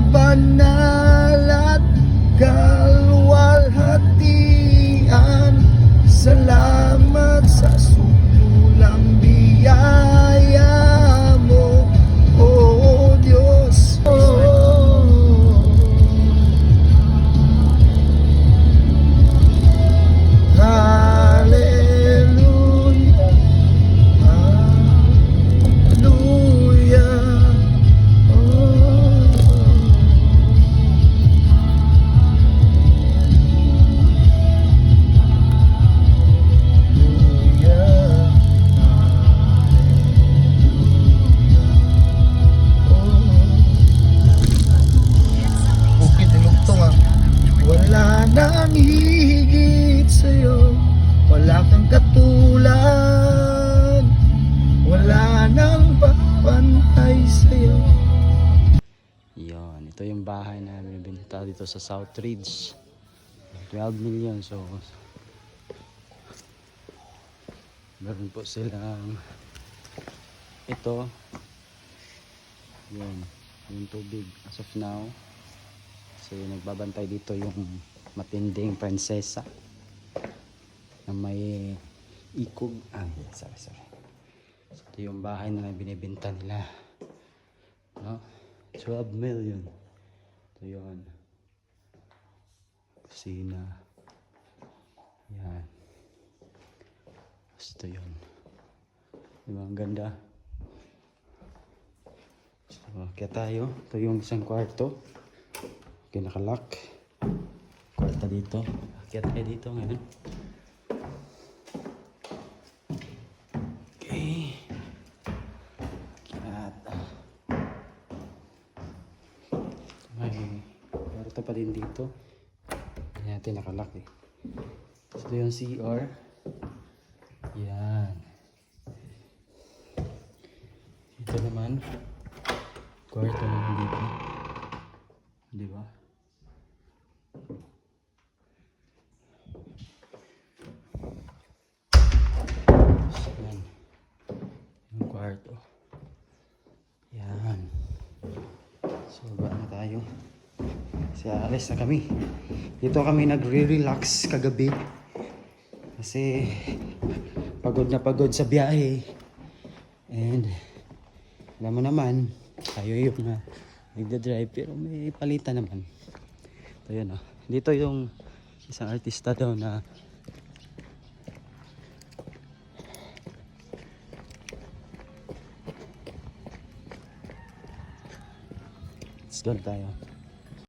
banal at kalwalhatian. Salamat sa sukulang biyaya mo, oh Diyos. Hallelujah, hallelujah, bukid dinugtong ah. Wala nang hihigit sa'yo, wala kang katulad, wala nang papantay sa'yo. Yon, ito yung bahay na binibenta dito sa South Ridge. 12 million. So meron po silang ito. Yun, yung tubig as of now. So nagbabantay dito yung matinding prinsesa na may ikog. Sorry. So ito yung bahay na binibenta nila, no? 12 million. Ito yun. Kusina. Yan. Ito yun. Diba ang ganda? So kaya tayo. Ito yung isang kwarto. Okay, nakalock. Kwarta dito. Kaya tayo dito ngayon. Okay. May kwarto pa din dito. Hindi natin nakalock eh. Ito yung CR. Yan. Ito naman. Kwarto naman dito. Diba? Yan. Yung kwarto. Yan. So, ba na tayo? Kasi alis na kami. Dito kami nagre-relax kagabi. Kasi pagod na pagod sa biyahe. And alam mo naman, tayo yung nagda-drive pero may palitan naman. So yun oh. Dito yung isang artista daw na let's go tayo.